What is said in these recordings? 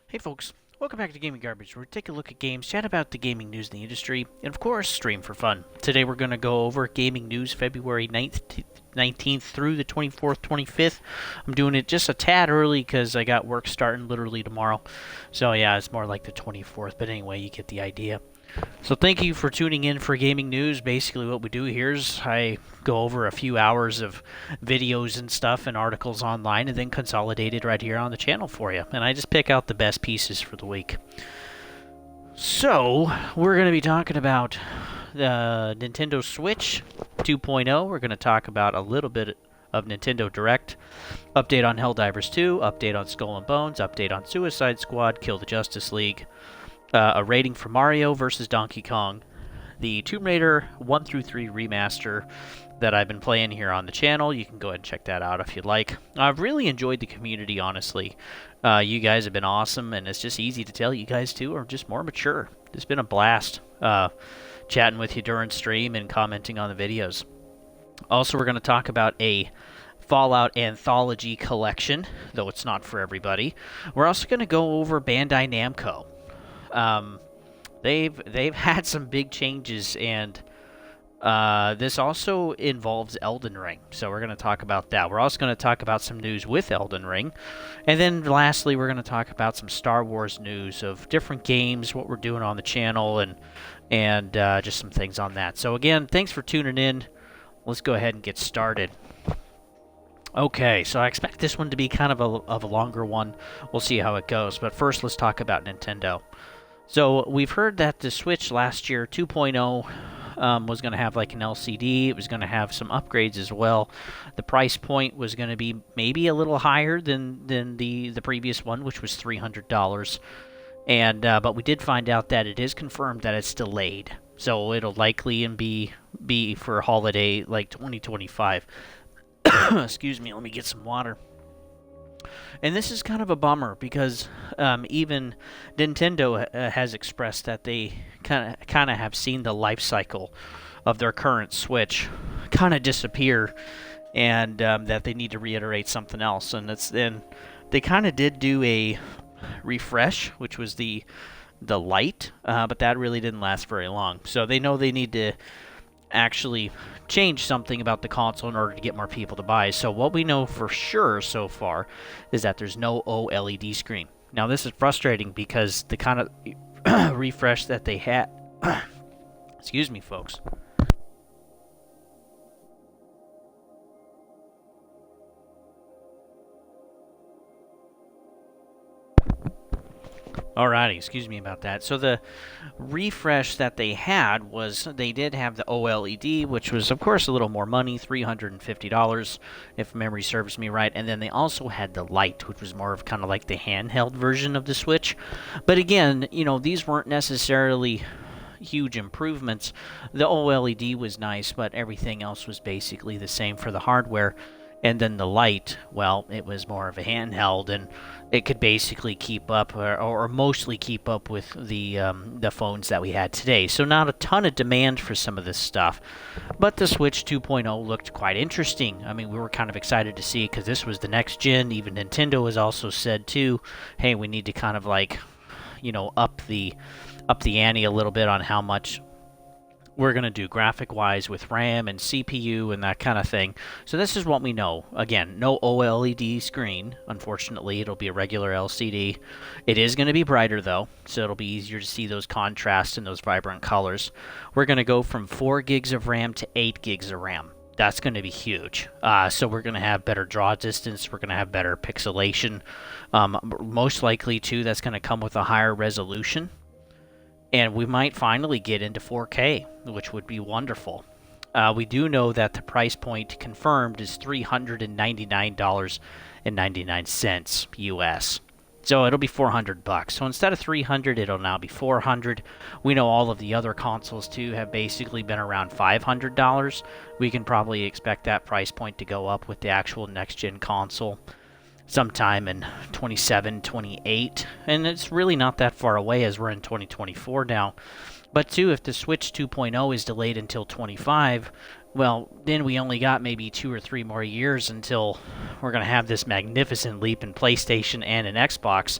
Hey folks, welcome back to Gaming Garbage, where we take a look at games, chat about the gaming news in the industry, and of course, stream for fun. Today we're going to go over gaming news February 19th through the 24th, 25th. I'm doing it just a tad early because I got work starting literally tomorrow. So yeah, it's more like the 24th, but anyway, you get the idea. So thank you for tuning in for gaming news. Basically what we do here is I go over a few hours of videos and stuff and articles online and then consolidate it right here on the channel for you. And I just pick out the best pieces for the week. So we're going to be talking about the Nintendo Switch 2.0. We're going to talk about a little bit of Nintendo Direct, update on Helldivers 2, update on Skull and Bones, update on Suicide Squad, Kill the Justice League, a rating for Mario vs. Donkey Kong, the Tomb Raider 1 through 3 remaster that I've been playing here on the channel. You can go ahead and check that out if you'd like. I've really enjoyed the community, honestly. You guys have been awesome, and it's just easy to tell you guys, too, are just more mature. It's been a blast chatting with you during stream and commenting on the videos. Also, we're going to talk about a Fallout Anthology collection, though it's not for everybody. We're also going to go over Bandai Namco. They've had some big changes, and this also involves Elden Ring, so we're going to talk about that. We're also going to talk about some news with Elden Ring, and then lastly, we're going to talk about some Star Wars news of different games, what we're doing on the channel, and just some things on that. So again, thanks for tuning in. Let's go ahead and get started. Okay, so I expect this one to be kind of a longer one. We'll see how it goes, but first, let's talk about Nintendo. So we've heard that the Switch last year, 2.0, was going to have like an LCD. It was going to have some upgrades as well. The price point was going to be maybe a little higher than the previous one, which was $300. And but we did find out that it is confirmed that it's delayed. So it'll likely be for holiday like 2025. Excuse me, let me get some water. And this is kind of a bummer because even Nintendo has expressed that they kind of have seen the life cycle of their current Switch kind of disappear, and that they need to reiterate something else. And they kind of did do a refresh, which was the Lite, but that really didn't last very long. So they know they need to actually change something about the console in order to get more people to buy. So what we know for sure so far is that there's no OLED screen. Now this is frustrating because the kind of refresh that they had excuse me folks. Alrighty, excuse me about that. So the refresh that they had was they did have the OLED, which was of course a little more money, $350 if memory serves me right, and then they also had the Lite, which was more of kind of like the handheld version of the Switch. But again, you know, these weren't necessarily huge improvements. The OLED was nice, but everything else was basically the same for the hardware. And then the Lite, well, it was more of a handheld, and it could basically keep up, or mostly keep up with the phones that we had today. So not a ton of demand for some of this stuff. But the Switch 2.0 looked quite interesting. I mean, we were kind of excited to see because this was the next gen. Even Nintendo has also said, too, hey, we need to kind of like, you know, up the ante a little bit on how much we're going to do graphic-wise with RAM and CPU and that kind of thing. So this is what we know. Again, no OLED screen. Unfortunately, it'll be a regular LCD. It is going to be brighter, though, so it'll be easier to see those contrasts and those vibrant colors. We're going to go from 4 gigs of RAM to 8 gigs of RAM. That's going to be huge. So we're going to have better draw distance. We're going to have better pixelation. Most likely, too, that's going to come with a higher resolution. And we might finally get into 4K, which would be wonderful. We do know that the price point confirmed is $399.99 US. So it'll be $400. So instead of $300, it'll now be $400. We know all of the other consoles too have basically been around $500. We can probably expect that price point to go up with the actual next-gen console sometime in 27, 28, and it's really not that far away as we're in 2024 now. But too, if the Switch 2.0 is delayed until 25, well, then we only got maybe 2 or 3 more years until we're going to have this magnificent leap in PlayStation and an Xbox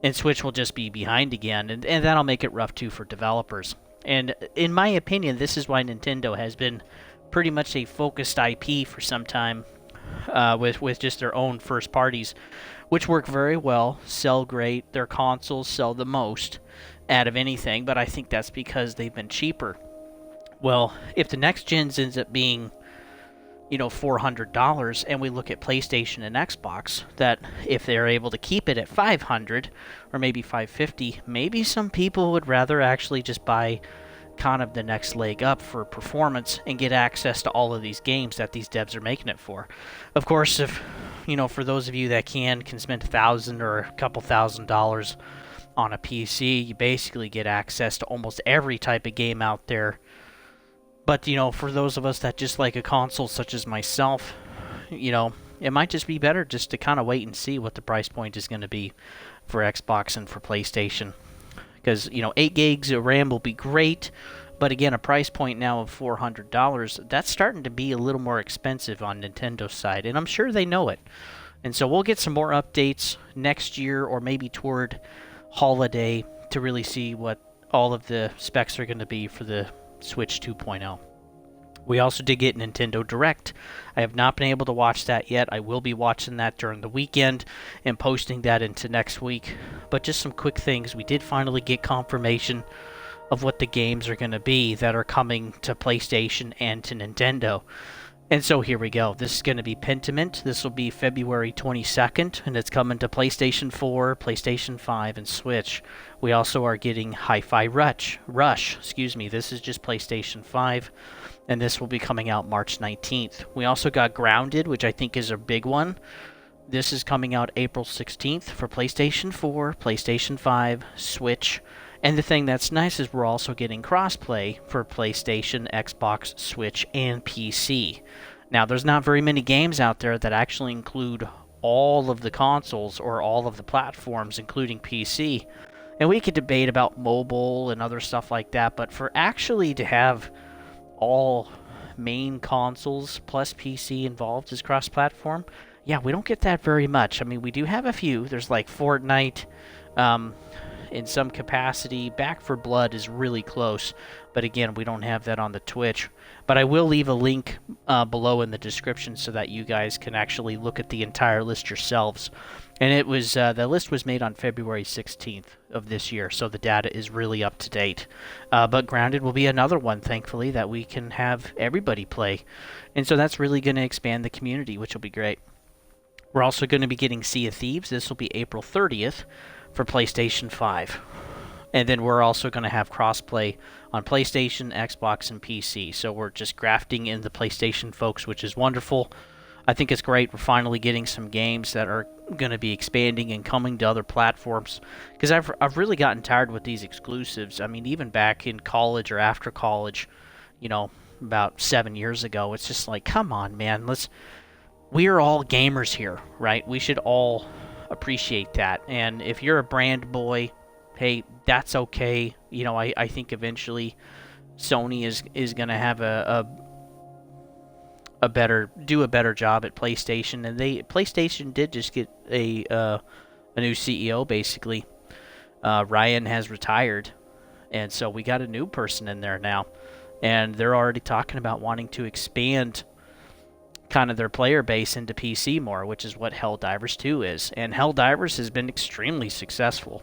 and Switch will just be behind again, and that'll make it rough too for developers. And in my opinion, this is why Nintendo has been pretty much a focused IP for some time, with just their own first parties, which work very well, sell great. Their consoles sell the most out of anything, but I think that's because they've been cheaper. Well, if the next gens ends up being, $400, and we look at PlayStation and Xbox, that if they're able to keep it at 500 or maybe 550, maybe some people would rather actually just buy kind of the next leg up for performance and get access to all of these games that these devs are making it for. Of course, if for those of you that can spend $1,000 or a couple $1,000 on a PC, you basically get access to almost every type of game out there. But, for those of us that just like a console, such as myself, it might just be better just to kind of wait and see what the price point is going to be for Xbox and for PlayStation. Because, 8 gigs of RAM will be great, but again, a price point now of $400, that's starting to be a little more expensive on Nintendo's side, and I'm sure they know it. And so we'll get some more updates next year or maybe toward holiday to really see what all of the specs are going to be for the Switch 2.0. We also did get Nintendo Direct. I have not been able to watch that yet. I will be watching that during the weekend and posting that into next week. But just some quick things. We did finally get confirmation of what the games are going to be that are coming to PlayStation and to Nintendo. And so here we go. This is going to be Pentiment. This will be February 22nd, and it's coming to PlayStation 4, PlayStation 5, and Switch. We also are getting Hi-Fi Rush. This is just PlayStation 5, and this will be coming out March 19th. We also got Grounded, which I think is a big one. This is coming out April 16th for PlayStation 4, PlayStation 5, Switch. And the thing that's nice is we're also getting crossplay for PlayStation, Xbox, Switch, and PC. Now, there's not very many games out there that actually include all of the consoles or all of the platforms, including PC. And we could debate about mobile and other stuff like that, but for actually to have all main consoles plus PC involved as cross-platform, yeah, we don't get that very much. I mean, we do have a few. There's like Fortnite, in some capacity. Back 4 Blood is really close, but again, we don't have that on the Twitch. But I will leave a link below in the description so that you guys can actually look at the entire list yourselves. And it was the list was made on February 16th of this year, so the data is really up to date. But Grounded will be another one, thankfully, that we can have everybody play. And so that's really going to expand the community, which will be great. We're also going to be getting Sea of Thieves. This will be April 30th for PlayStation 5. And then we're also going to have crossplay on PlayStation, Xbox, and PC. So we're just grafting in the PlayStation folks, which is wonderful. I think it's great. We're finally getting some games that are going to be expanding and coming to other platforms. Because I've really gotten tired with these exclusives. I mean, even back in college or after college, about 7 years ago, it's just like, come on, man. We are all gamers here, right? We should all appreciate that. And if you're a brand boy, hey, that's okay. I think eventually Sony is going to have a better job at PlayStation, and PlayStation did just get a new CEO basically. Ryan has retired, and so we got a new person in there now, and they're already talking about wanting to expand kind of their player base into PC more, which is what Helldivers 2 is. And Helldivers has been extremely successful.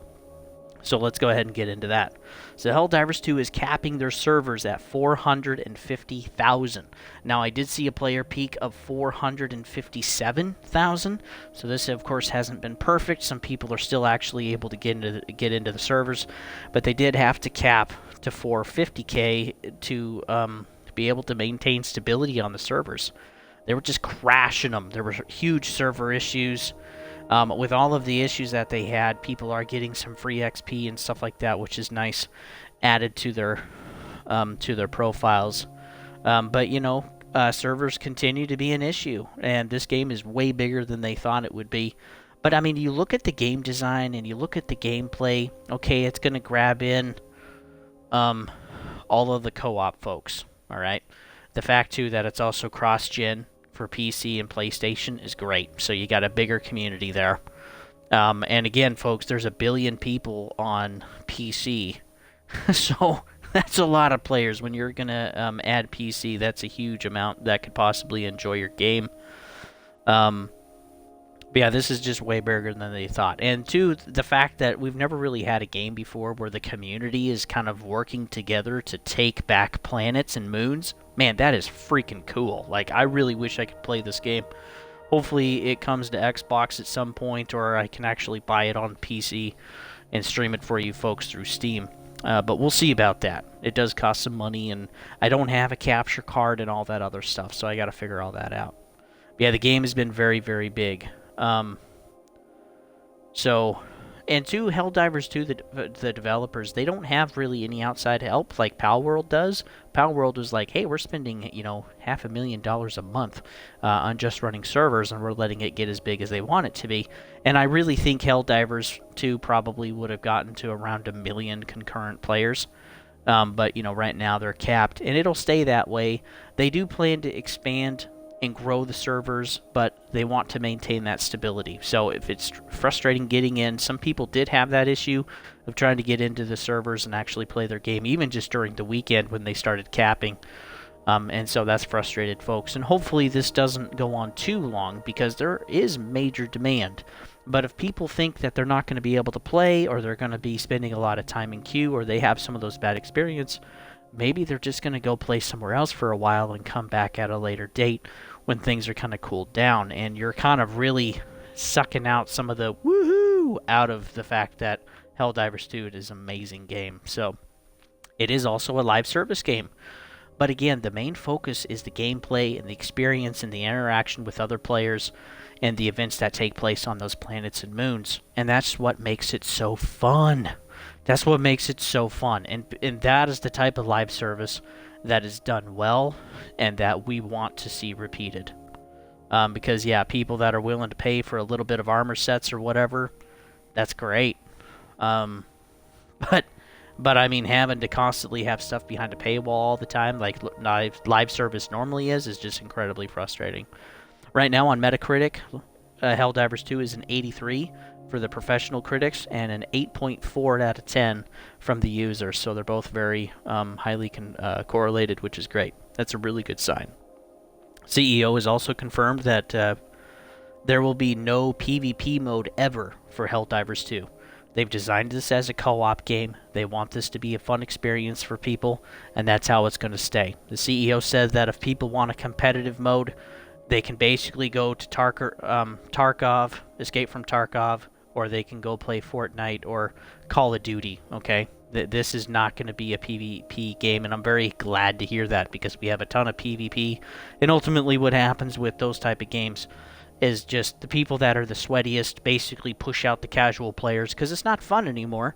So let's go ahead and get into that. So Helldivers 2 is capping their servers at 450,000. Now, I did see a player peak of 457,000. So this, of course, hasn't been perfect. Some people are still actually able to get into the servers, but they did have to cap to 450K to be able to maintain stability on the servers. They were just crashing them. There were huge server issues. With all of the issues that they had, people are getting some free XP and stuff like that, which is nice, added to their profiles. But servers continue to be an issue, and this game is way bigger than they thought it would be. But I mean, you look at the game design and you look at the gameplay. Okay, it's going to grab in all of the co-op folks. All right, the fact too that it's also cross-gen for PC and PlayStation is great. So you got a bigger community there. And again, folks, there's a billion people on PC, so that's a lot of players. When you're gonna add PC, that's a huge amount that could possibly enjoy your game. But yeah, this is just way bigger than they thought. And two, the fact that we've never really had a game before where the community is kind of working together to take back planets and moons. Man, that is freaking cool. Like, I really wish I could play this game. Hopefully it comes to Xbox at some point, or I can actually buy it on PC and stream it for you folks through Steam. But we'll see about that. It does cost some money, and I don't have a capture card and all that other stuff, so I got to figure all that out. But yeah, the game has been very, very big. And two, Helldivers 2, the developers, they don't have really any outside help like Palworld does. Palworld was like, hey, we're spending, $500,000 a month on just running servers, and we're letting it get as big as they want it to be. And I really think Helldivers 2 probably would have gotten to around 1 million concurrent players. But, right now they're capped, and it'll stay that way. They do plan to expand and grow the servers, but they want to maintain that stability. So if it's frustrating getting in, some people did have that issue of trying to get into the servers and actually play their game, even just during the weekend when they started capping. And so that's frustrated folks. And hopefully this doesn't go on too long, because there is major demand. But if people think that they're not going to be able to play, or they're going to be spending a lot of time in queue, or they have some of those bad experiences, maybe they're just going to go play somewhere else for a while and come back at a later date when things are kind of cooled down, and you're kind of really sucking out some of the woohoo out of the fact that Helldivers 2 is an amazing game. So it is also a live service game. But again, the main focus is the gameplay and the experience and the interaction with other players and the events that take place on those planets and moons. And that's what makes it so fun. That's what makes it so fun. And that is the type of live service that is done well and that we want to see repeated. Because, yeah, people that are willing to pay for a little bit of armor sets or whatever, that's great. But I mean, having to constantly have stuff behind a paywall all the time, like live service normally is just incredibly frustrating. Right now on Metacritic, Helldivers 2 is an 83 for the professional critics and an 8.4 out of 10 from the users. So they're both very highly correlated, which is great. That's a really good sign. CEO has also confirmed that there will be no PvP mode ever for Helldivers 2. They've designed this as a co-op game. They want this to be a fun experience for people, and that's how it's going to stay. The CEO said that if people want a competitive mode, they can basically go to Tarkov, Escape from Tarkov, or they can go play Fortnite or Call of Duty, okay? This is not going to be a PvP game, and I'm very glad to hear that, because we have a ton of PvP, and ultimately what happens with those type of games is just the people that are the sweatiest basically push out the casual players because it's not fun anymore,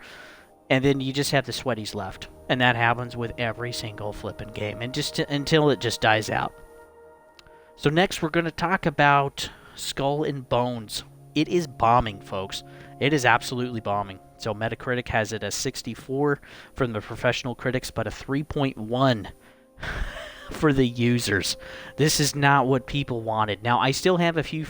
and then you just have the sweaties left. And that happens with every single flippin' game, and until it just dies out. So next we're going to talk about Skull and Bones. It is bombing, folks. It is absolutely bombing. So Metacritic has it as 64 from the professional critics, but a 3.1 for the users. This is not what people wanted. Now, I still have a few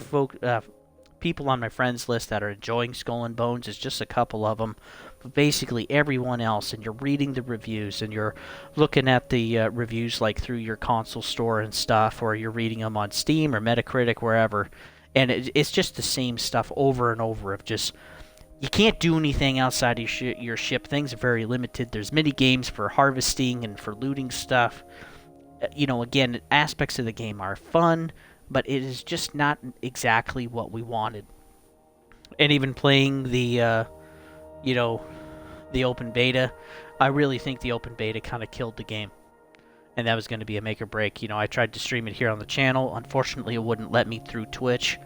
people on my friends list that are enjoying Skull and Bones. It's just a couple of them. But basically everyone else, and you're reading the reviews, and you're looking at the reviews like through your console store and stuff, or you're reading them on Steam or Metacritic, wherever. And it's just the same stuff over and over of just, you can't do anything outside of your ship. Things are very limited. There's mini games for harvesting and for looting stuff. Again, aspects of the game are fun, but it is just not exactly what we wanted. And even playing the open beta, I really think the open beta kind of killed the game. And that was going to be a make or break. I tried to stream it here on the channel. Unfortunately, it wouldn't let me through Twitch,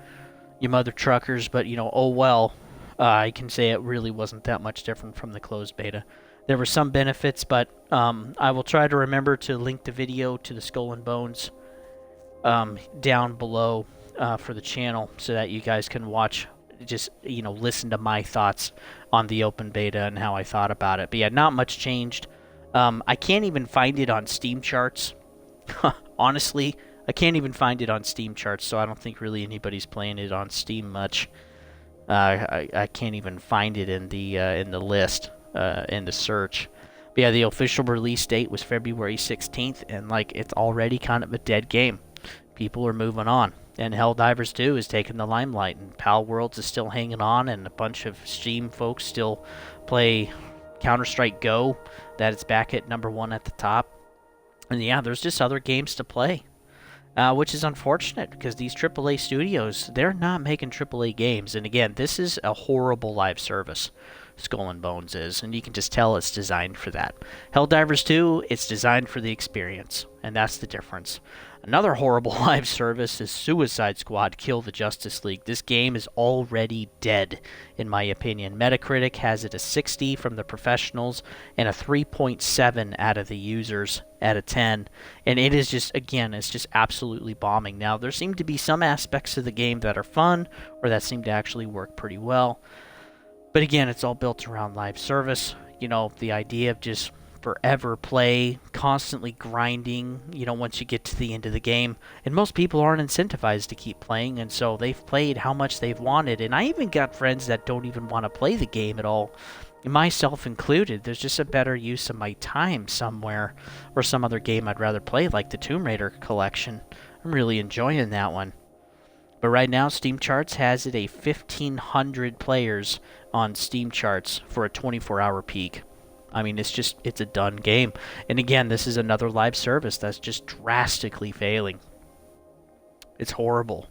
you mother truckers. But, oh well. I can say it really wasn't that much different from the closed beta. There were some benefits, but I will try to remember to link the video to the Skull and Bones down below for the channel, so that you guys can watch, just listen to my thoughts on the open beta and how I thought about it. But yeah, not much changed. I can't even find it on Steam charts. Honestly, I can't even find it on Steam charts, so I don't think really anybody's playing it on Steam much. I can't even find it in the list in the search. But yeah, the official release date was February 16th, and like it's already kind of a dead game. People are moving on. And Helldivers 2 is taking the limelight, and Pal Worlds is still hanging on, and a bunch of Steam folks still play Counter-Strike Go. That is back at #1 at the top. And yeah, there's just other games to play, which is unfortunate because these AAA studios, they're not making AAA games. And again, this is a horrible live service. Skull and Bones is, and you can just tell it's designed for that. Helldivers 2, it's designed for the experience, and that's the difference. Another horrible live service is Suicide Squad Kill the Justice League. This game is already dead, in my opinion. Metacritic has it a 60 from the professionals and a 3.7 out of the users out of 10. And it is just, again, it's just absolutely bombing. Now, there seem to be some aspects of the game that are fun, or that seem to actually work pretty well. But again, it's all built around live service. You know, the idea of just forever play, constantly grinding, you know, once you get to the end of the game. And most people aren't incentivized to keep playing, and so they've played how much they've wanted. And I even got friends that don't even want to play the game at all, myself included. There's just a better use of my time somewhere, or some other game I'd rather play, like the Tomb Raider collection. I'm really enjoying that one. But right now, Steam Charts has it a 1,500 players on Steam Charts for a 24-hour peak. I mean, it's a done game. And again, this is another live service that's just drastically failing. It's horrible.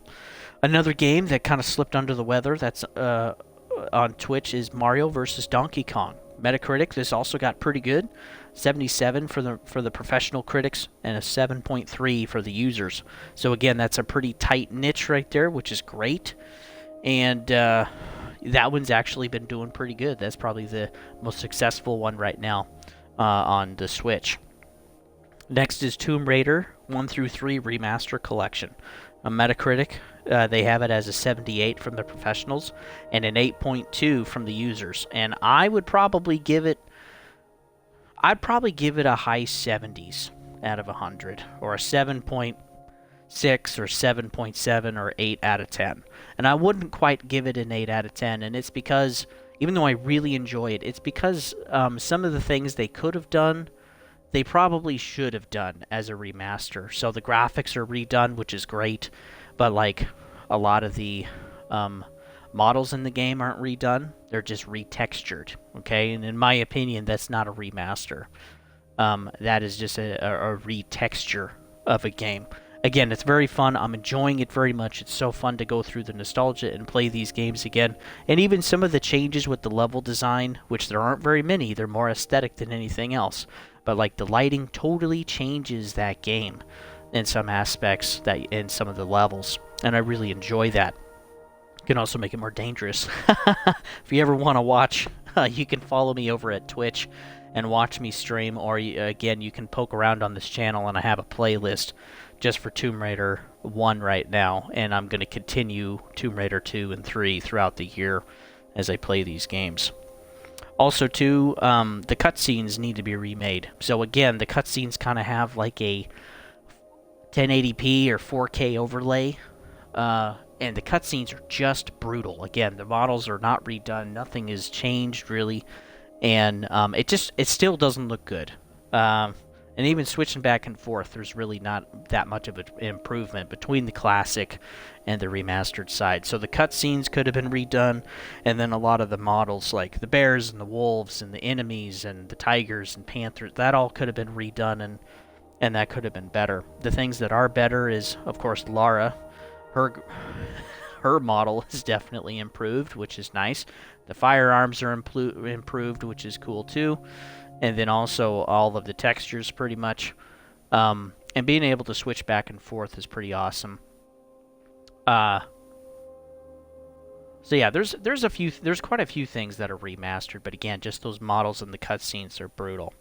Another game that kind of slipped under the weather that's on Twitch is Mario vs. Donkey Kong. Metacritic, this also got pretty good. 77 for the professional critics and a 7.3 for the users. So again, that's a pretty tight niche right there, which is great. And that one's actually been doing pretty good. That's probably the most successful one right now on the Switch. Next is Tomb Raider 1 through 3 Remaster Collection. On Metacritic, they have it as a 78 from the professionals and an 8.2 from the users. And I'd probably give it a high 70s out of 100, or a 7.6 or 7.7 or 8 out of 10. And I wouldn't quite give it an 8 out of 10, and it's because, even though I really enjoy it, it's because some of the things they could have done, they probably should have done as a remaster. So the graphics are redone, which is great, but like a lot of the models in the game aren't redone. They're just retextured, okay? And in my opinion, that's not a remaster. That is just a retexture of a game. Again, it's very fun. I'm enjoying it very much. It's so fun to go through the nostalgia and play these games again. And even some of the changes with the level design, which there aren't very many, they're more aesthetic than anything else. But like the lighting totally changes that game in some aspects, that in some of the levels. And I really enjoy that. You can also make it more dangerous. If you ever want to watch, you can follow me over at Twitch and watch me stream. Or again, you can poke around on this channel, and I have a playlist just for Tomb Raider 1 right now, and I'm going to continue Tomb Raider 2 and 3 throughout the year as I play these games. Also, too, the cutscenes need to be remade. So again, the cutscenes kind of have like a 1080p or 4K overlay, and the cutscenes are just brutal. Again, the models are not redone, nothing is changed really, and it still doesn't look good. And even switching back and forth, there's really not that much of an improvement between the classic and the remastered side. So the cutscenes could have been redone, and then a lot of the models, like the bears and the wolves and the enemies and the tigers and panthers, that all could have been redone, and that could have been better. The things that are better is, of course, Lara. Her model is definitely improved, which is nice. The firearms are improved, which is cool too. And then also all of the textures pretty much. And being able to switch back and forth is pretty awesome. So yeah, there's quite a few things that are remastered, but again, just those models and the cutscenes are brutal.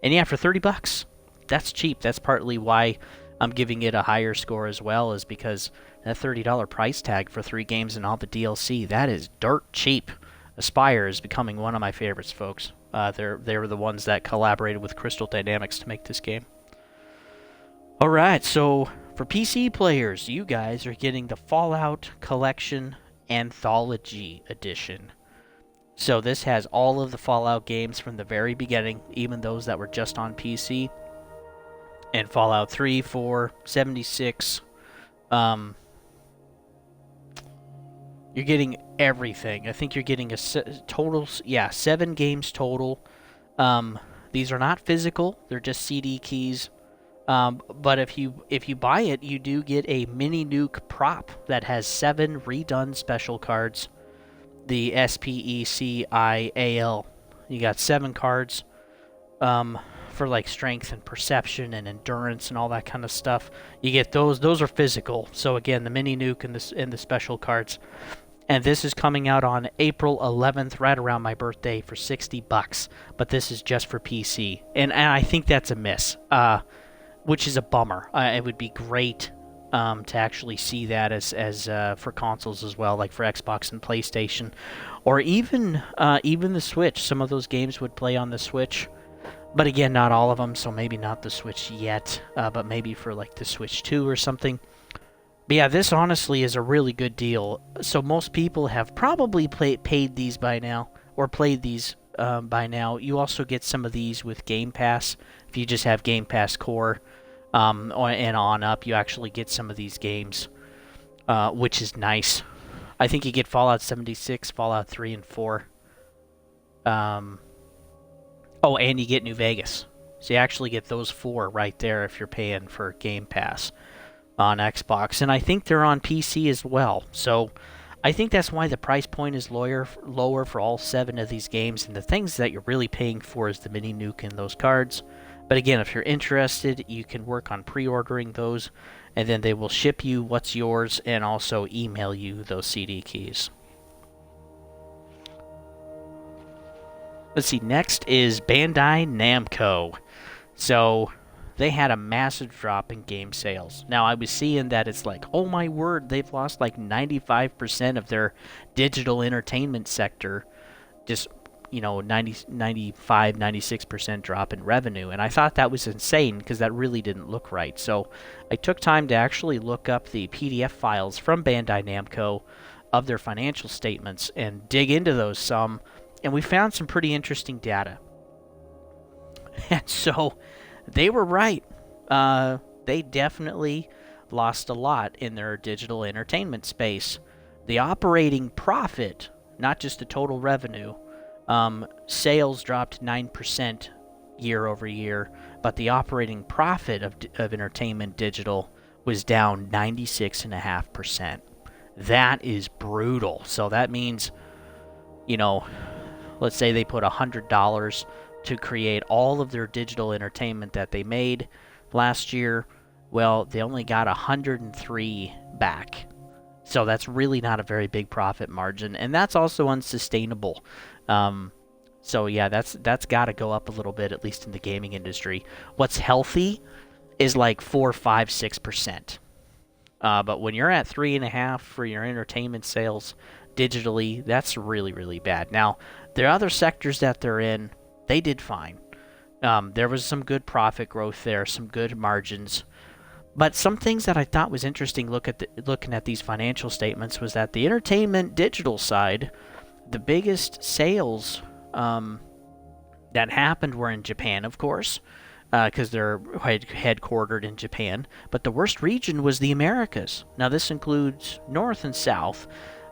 And yeah, for $30, that's cheap. That's partly why I'm giving it a higher score as well, is because that $30 price tag for 3 games and all the DLC, that is dirt cheap. Aspyr is becoming one of my favorites, folks. They were the ones that collaborated with Crystal Dynamics to make this game. Alright, so for PC players, you guys are getting the Fallout Collection Anthology Edition. So this has all of the Fallout games from the very beginning, even those that were just on PC. And Fallout 3, 4, 76. You're getting everything. I think you're getting a total, 7 games total. These are not physical; they're just CD keys. But if you buy it, you do get a mini nuke prop that has 7 redone special cards. The SPECIAL. You got 7 cards. For like strength and perception and endurance and all that kind of stuff. You get those. Those are physical. So again, the mini nuke and the special cards. And this is coming out on April 11th, right around my birthday, for $60. But this is just for PC, and I think that's a miss, which is a bummer. It would be great to actually see that as for consoles as well, like for Xbox and PlayStation, or even the Switch. Some of those games would play on the Switch. But again, not all of them, so maybe not the Switch yet, but maybe for like the Switch 2 or something. But yeah, this honestly is a really good deal. So most people have probably paid these by now, or played these by now. You also get some of these with Game Pass. If you just have Game Pass Core and on up, you actually get some of these games, which is nice. I think you get Fallout 76, Fallout 3, and 4. And you get New Vegas. So you actually get those 4 right there if you're paying for Game Pass on Xbox. And I think they're on PC as well. So I think that's why the price point is lower for all 7 of these games. And the things that you're really paying for is the mini nuke and those cards. But again, if you're interested, you can work on pre-ordering those. And then they will ship you what's yours and also email you those CD keys. Let's see, next is Bandai Namco. So they had a massive drop in game sales. Now, I was seeing that it's like, oh my word, they've lost like 95% of their digital entertainment sector. Just, 95, 96% drop in revenue. And I thought that was insane because that really didn't look right. So I took time to actually look up the PDF files from Bandai Namco of their financial statements and dig into those some. And we found some pretty interesting data. And so they were right. They definitely lost a lot in their digital entertainment space. The operating profit, not just the total revenue, sales dropped 9% year over year, but the operating profit of entertainment digital was down 96.5%. That is brutal. So that means, let's say they put $100 to create all of their digital entertainment that they made last year. Well, they only got 103 back. So that's really not a very big profit margin, and that's also unsustainable. So yeah, that's got to go up a little bit, at least in the gaming industry. What's healthy is like 4, 5, 6%. But when you're at 3.5 for your entertainment sales digitally, that's really, really bad. Now, there are other sectors that they're in. They did fine. There was some good profit growth there, some good margins. But some things that I thought was interesting looking at these financial statements was that the entertainment digital side, the biggest sales that happened were in Japan, of course, because they're headquartered in Japan. But the worst region was the Americas. Now, this includes North and South,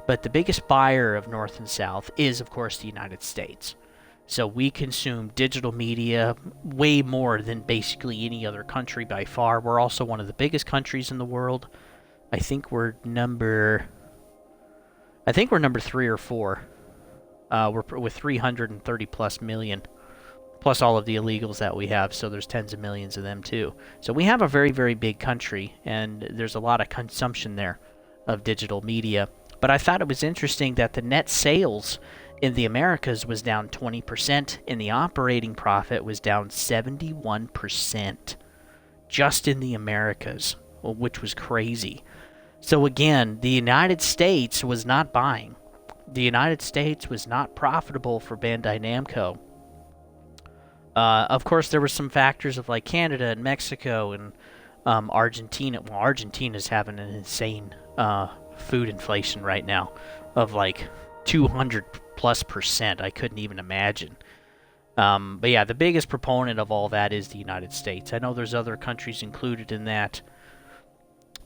but the biggest buyer of North and South is, of course, the United States. So we consume digital media way more than basically any other country by far. We're also one of the biggest countries in the world. I think we're number 3 or 4. We're with 330 plus million, plus all of the illegals that we have. So there's tens of millions of them too. So we have a very, very big country, and there's a lot of consumption there of digital media. But I thought it was interesting that the net sales in the Americas was down 20%, and the operating profit was down 71% just in the Americas, which was crazy. So again, the United States was not buying. The United States was not profitable for Bandai Namco. Of course, there were some factors of like Canada and Mexico and Argentina. Well, Argentina's having an insane food inflation right now. of like 200+%. I couldn't even imagine. But yeah, the biggest proponent of all that is the United States. I know there's other countries included in that.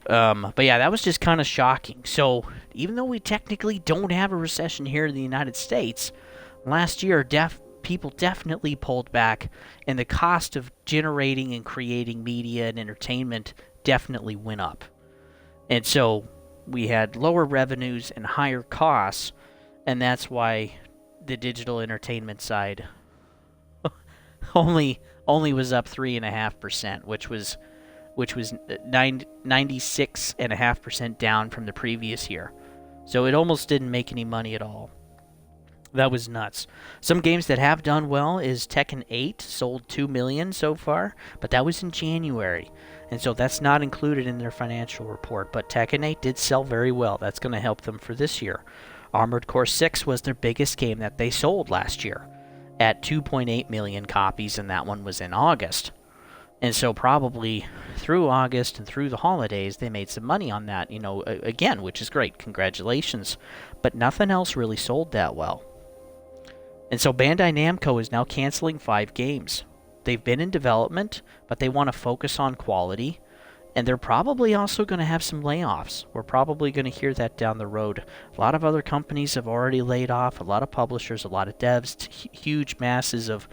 But yeah, that was just kind of shocking. So even though we technically don't have a recession here in the United States, last year people definitely pulled back, and the cost of generating and creating media and entertainment definitely went up. And so we had lower revenues and higher costs, and that's why the digital entertainment side only was up 3.5%, which was 96.5% down from the previous year. So it almost didn't make any money at all. That was nuts. Some games that have done well is Tekken 8, sold 2 million so far, but that was in January. And so that's not included in their financial report, but Tekken 8 did sell very well. That's going to help them for this year. Armored Core 6 was their biggest game that they sold last year at 2.8 million copies, and that one was in August. And so probably through August and through the holidays, they made some money on that, again, which is great. Congratulations. But nothing else really sold that well. And so Bandai Namco is now canceling 5 games. They've been in development, but they want to focus on quality. And they're probably also going to have some layoffs. We're probably going to hear that down the road. A lot of other companies have already laid off, a lot of publishers, a lot of devs, huge masses of,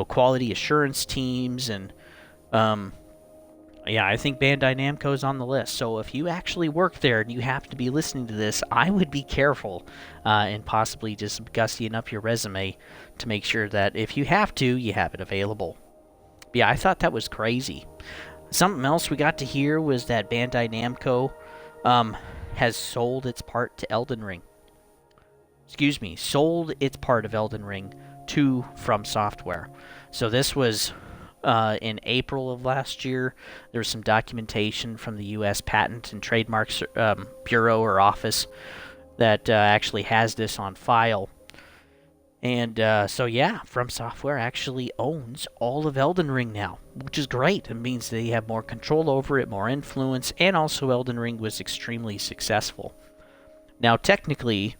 quality assurance teams, and yeah, I think Bandai Namco is on the list. So if you actually work there and you happen to be listening to this, I would be careful and possibly just gustying up your resume to make sure that if you have to, you have it available. But yeah, I thought that was crazy. Something else we got to hear was that Bandai Namco has sold its part to Elden Ring. Sold its part of Elden Ring to From Software. So this was in April of last year. There was some documentation from the U.S. Patent and Trademarks Bureau or Office that actually has this on file. And so yeah, From Software actually owns all of Elden Ring now, which is great. It means they have more control over it, more influence, and also Elden Ring was extremely successful. Now technically,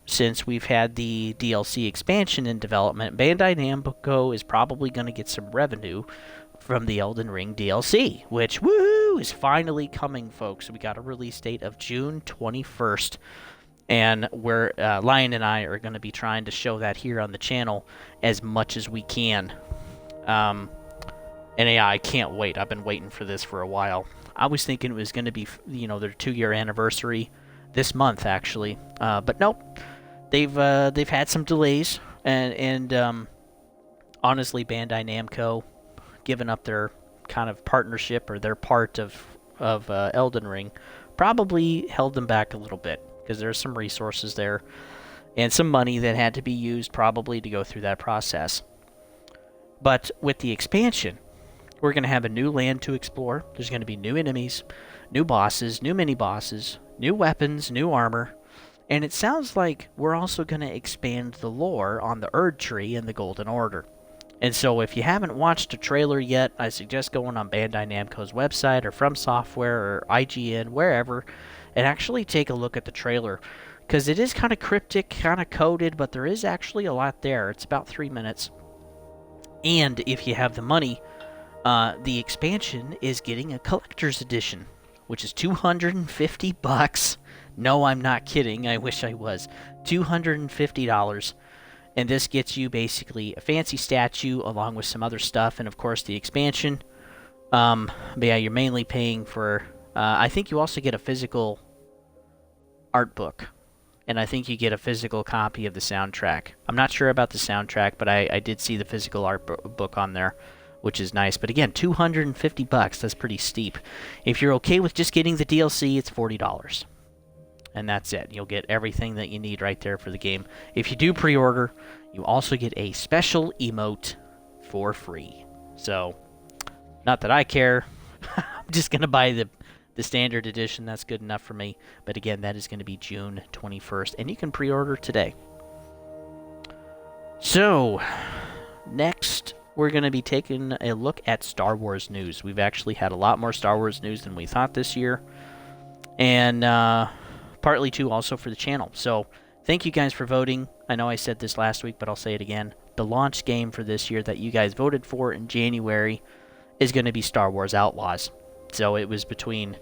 since we've had the DLC expansion in development, Bandai Namco is probably going to get some revenue from the Elden Ring DLC, which, woohoo, is finally coming, folks. We got a release date of June 21st, and Lion and I are going to be trying to show that here on the channel as much as we can. And yeah, I can't wait. I've been waiting for this for a while. I was thinking it was going to be, their 2-year anniversary this month, actually, but nope. They've had some delays, and honestly, Bandai Namco giving up their kind of partnership or their part of Elden Ring probably held them back a little bit because there's some resources there and some money that had to be used probably to go through that process. But with the expansion, we're going to have a new land to explore. There's going to be new enemies, new bosses, new mini-bosses, new weapons, new armor. And it sounds like we're also going to expand the lore on the Erd Tree and the Golden Order. And so if you haven't watched a trailer yet, I suggest going on Bandai Namco's website or From Software or IGN, wherever, and actually take a look at the trailer. Because it is kind of cryptic, kind of coded, but there is actually a lot there. It's about 3 minutes. And if you have the money, the expansion is getting a collector's edition, which is $250. No, I'm not kidding. I wish I was. $250. And this gets you basically a fancy statue along with some other stuff and, of course, the expansion. But yeah, you're mainly paying for... I think you also get a physical art book. And I think you get a physical copy of the soundtrack. I'm not sure about the soundtrack, but I did see the physical art book on there, which is nice. But again, $250. That's pretty steep. If you're okay with just getting the DLC, it's $40. And that's it. You'll get everything that you need right there for the game. If you do pre-order, you also get a special emote for free. So, not that I care. I'm just going to buy the standard edition. That's good enough for me. But again, that is going to be June 21st. And you can pre-order today. So, next, we're going to be taking a look at Star Wars news. We've actually had a lot more Star Wars news than we thought this year. And, partly too also for the channel. So thank you guys for voting. I know I said this last week, but I'll say it again. The launch game for this year that you guys voted for in January is going to be Star Wars Outlaws. So it was between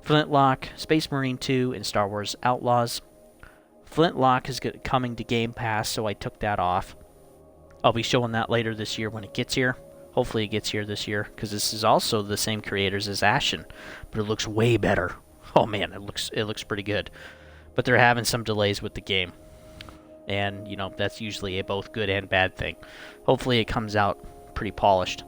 Flintlock, Space Marine 2, and Star Wars Outlaws. Flintlock is coming to Game Pass, so I took that off. I'll be showing that later this year when it gets here. Hopefully it gets here this year, because this is also the same creators as Ashen, but it looks way better. Oh man, it looks pretty good. But they're having some delays with the game. And, you know, that's usually a both good and bad thing. Hopefully it comes out pretty polished.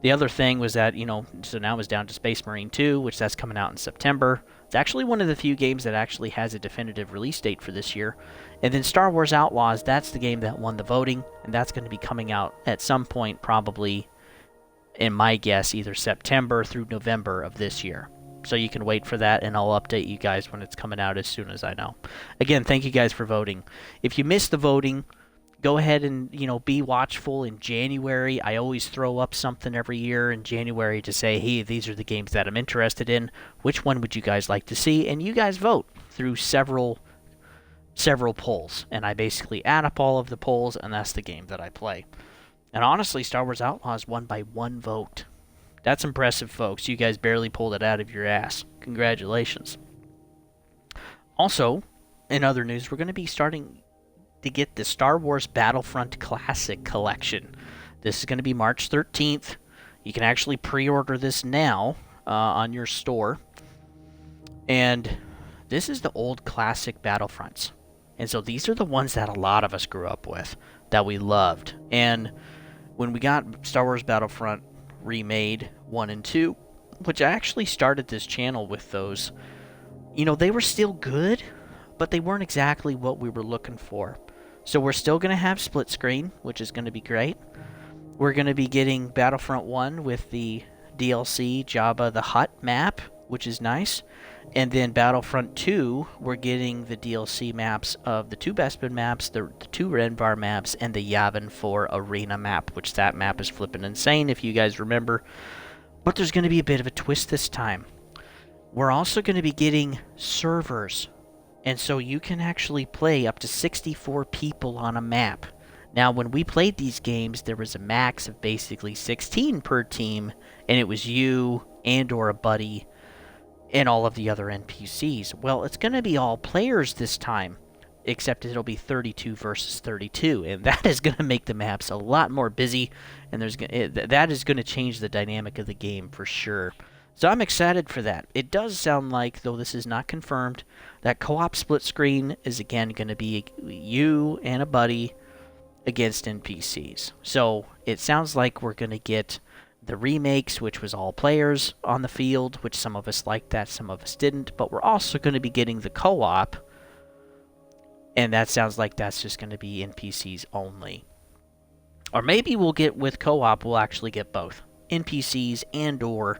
The other thing was that, you know, so now it's down to Space Marine 2, which that's coming out in September. It's actually one of the few games that actually has a definitive release date for this year. And then Star Wars Outlaws, that's the game that won the voting, and that's going to be coming out at some point, probably, in my guess, either September through November of this year. So you can wait for that, and I'll update you guys when it's coming out as soon as I know. Again, thank you guys for voting. If you missed the voting, go ahead and, you know, be watchful in January. I always throw up something every year in January to say, hey, these are the games that I'm interested in. Which one would you guys like to see? And you guys vote through several polls. And I basically add up all of the polls, and that's the game that I play. And honestly, Star Wars Outlaws won by 1 vote. That's impressive, folks. You guys barely pulled it out of your ass. Congratulations. Also, in other news, we're going to be starting to get the Star Wars Battlefront Classic Collection. This is going to be March 13th. You can actually pre-order this now on your store. And this is the old classic Battlefronts. And so these are the ones that a lot of us grew up with, that we loved. And when we got Star Wars Battlefront Remade 1 and 2, which I actually started this channel with those, you know, they were still good, but they weren't exactly what we were looking for. So we're still going to have split screen, which is going to be great. We're going to be getting Battlefront 1 with the DLC Jabba the Hutt map, which is nice. And then Battlefront 2, we're getting the DLC maps of the 2 Bespin maps, the 2 Renvar maps, and the Yavin 4 Arena map, which that map is flipping insane, if you guys remember. But there's going to be a bit of a twist this time. We're also going to be getting servers. And so you can actually play up to 64 people on a map. Now, when we played these games, there was a max of basically 16 per team, and it was you and or a buddy and all of the other NPCs. Well, it's going to be all players this time, except it'll be 32 versus 32, and that is going to make the maps a lot more busy, and that is going to change the dynamic of the game for sure. So I'm excited for that. It does sound like, though this is not confirmed, that co-op split screen is again going to be you and a buddy against NPCs. So it sounds like we're going to get the remakes, which was all players on the field, which some of us liked that, some of us didn't, but we're also going to be getting the co-op, and that sounds like that's just going to be NPCs only. Or maybe we'll get, with co-op, we'll actually get both NPCs and or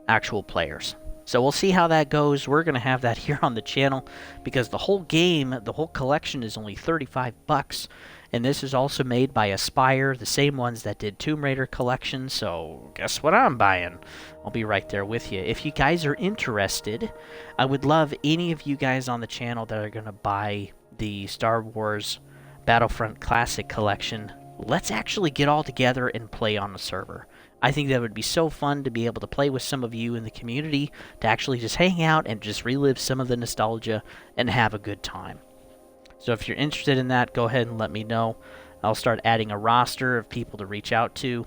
actual players. So we'll see how that goes. We're going to have that here on the channel because the whole game, the whole collection is only $35. And this is also made by Aspire, the same ones that did Tomb Raider Collection. So guess what I'm buying? I'll be right there with you. If you guys are interested, I would love any of you guys on the channel that are going to buy the Star Wars Battlefront Classic Collection. Let's actually get all together and play on the server. I think that would be so fun to be able to play with some of you in the community, to actually just hang out and just relive some of the nostalgia and have a good time. So if you're interested in that, go ahead and let me know. I'll start adding a roster of people to reach out to,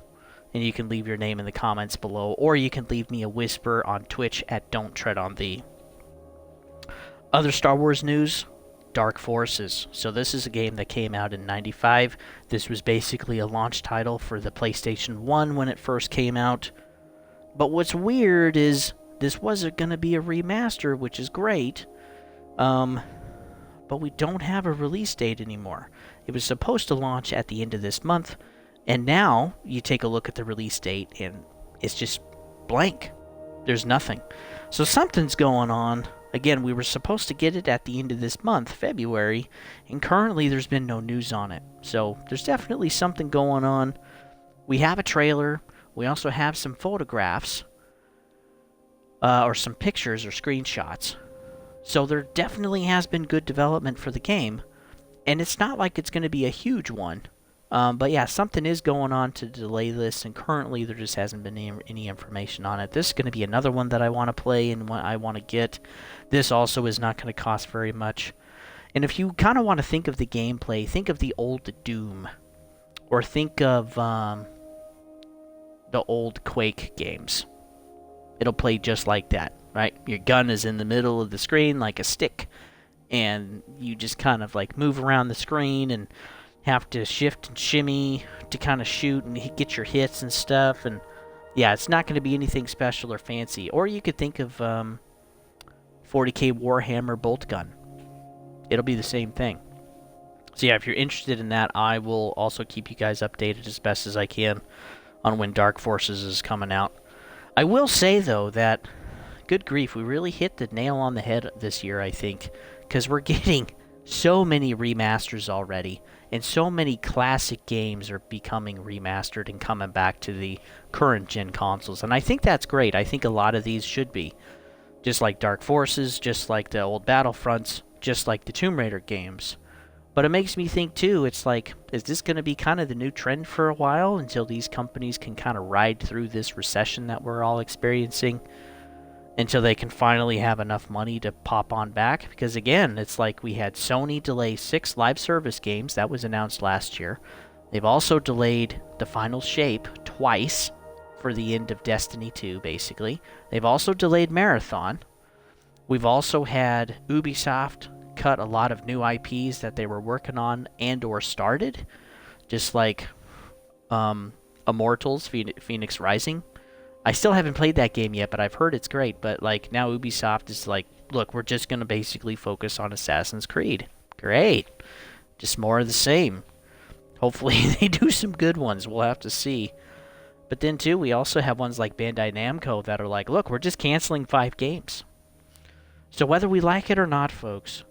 and you can leave your name in the comments below, or you can leave me a whisper on Twitch at Don't Tread on Thee. Other Star Wars news, Dark Forces. So this is a game that came out in '95. This was basically a launch title for the PlayStation 1 when it first came out. But what's weird is this wasn't going to be a remaster, which is great. But we don't have a release date anymore. It was supposed to launch at the end of this month, and now you take a look at the release date and it's just blank. There's nothing. So something's going on. Again, we were supposed to get it at the end of this month, February, and currently there's been no news on it. So there's definitely something going on. We have a trailer. We also have some photographs, or some pictures or screenshots. So there definitely has been good development for the game, and it's not like it's going to be a huge one. But yeah, something is going on to delay this, and currently there just hasn't been any information on it. This is going to be another one that I want to play and I want to get. This also is not going to cost very much. And if you kind of want to think of the gameplay, think of the old Doom, or think of the old Quake games. It'll play just like that, right? Your gun is in the middle of the screen like a stick, and you just kind of like move around the screen and have to shift and shimmy to kind of shoot and get your hits and stuff. And yeah, it's not going to be anything special or fancy. Or you could think of 40k Warhammer bolt gun. It'll be the same thing. So yeah, if you're interested in that, I will also keep you guys updated as best as I can on when Dark Forces is coming out. I will say though that, good grief, we really hit the nail on the head this year, I think, because we're getting so many remasters already, and so many classic games are becoming remastered and coming back to the current gen consoles. And I think that's great. I think a lot of these should be. Just like Dark Forces, just like the old Battlefronts, just like the Tomb Raider games. But it makes me think too, it's like, is this going to be kind of the new trend for a while until these companies can kind of ride through this recession that we're all experiencing? Until they can finally have enough money to pop on back. Because again, it's like we had Sony delay 6 live service games. That was announced last year. They've also delayed The Final Shape twice for the end of Destiny 2, basically. They've also delayed Marathon. We've also had Ubisoft cut a lot of new IPs that they were working on and or started. Just like Immortals, Phoenix Rising. I still haven't played that game yet, but I've heard it's great. But like now Ubisoft is like, look, we're just going to basically focus on Assassin's Creed. Great. Just more of the same. Hopefully they do some good ones. We'll have to see. But then too, we also have ones like Bandai Namco that are like, look, we're just canceling 5 games. So whether we like it or not, folks,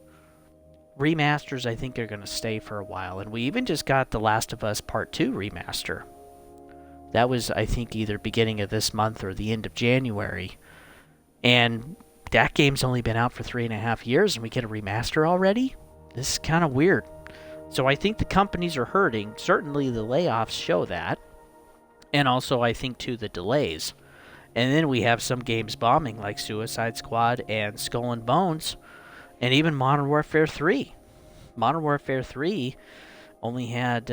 remasters I think are going to stay for a while. And we even just got The Last of Us Part 2 remaster. That was, I think, either beginning of this month or the end of January. And that game's only been out for 3.5 years, and we get a remaster already? This is kind of weird. So I think the companies are hurting. Certainly the layoffs show that. And also, I think, too, the delays. And then we have some games bombing, like Suicide Squad and Skull and Bones, and even Modern Warfare 3. Modern Warfare 3 only had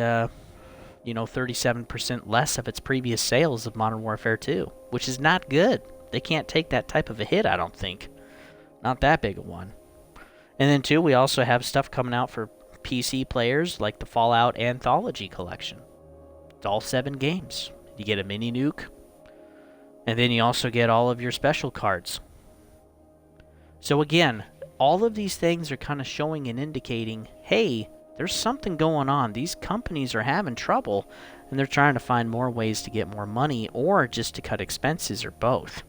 37% less of its previous sales of Modern Warfare 2, which is not good. They can't take that type of a hit, I don't think. Not that big a one. And then, too, we also have stuff coming out for PC players, like the Fallout Anthology Collection. It's all 7 games. You get a mini nuke, and then you also get all of your special cards. So again, all of these things are kind of showing and indicating, hey, there's something going on. These companies are having trouble, and they're trying to find more ways to get more money, or just to cut expenses, or both.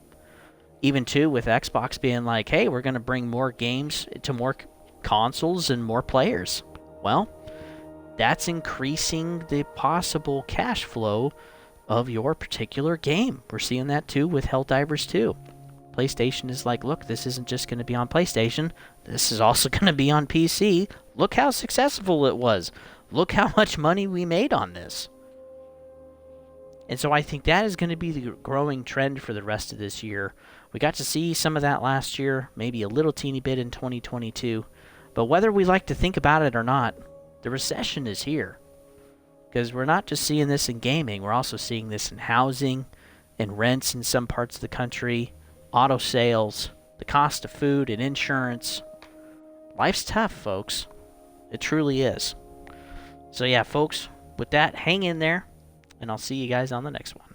Even too with Xbox being like, hey, we're going to bring more games to more consoles and more players. Well, that's increasing the possible cash flow of your particular game. We're seeing that too with Helldivers 2. PlayStation is like, look, this isn't just going to be on PlayStation. This is also going to be on PC. Look how successful it was. Look how much money we made on this. And so I think that is going to be the growing trend for the rest of this year. We got to see some of that last year, maybe a little teeny bit in 2022. But whether we like to think about it or not, the recession is here. Because we're not just seeing this in gaming, we're also seeing this in housing, in rents in some parts of the country, auto sales, the cost of food and insurance. Life's tough, folks. It truly is. So yeah, folks, with that, hang in there, and I'll see you guys on the next one.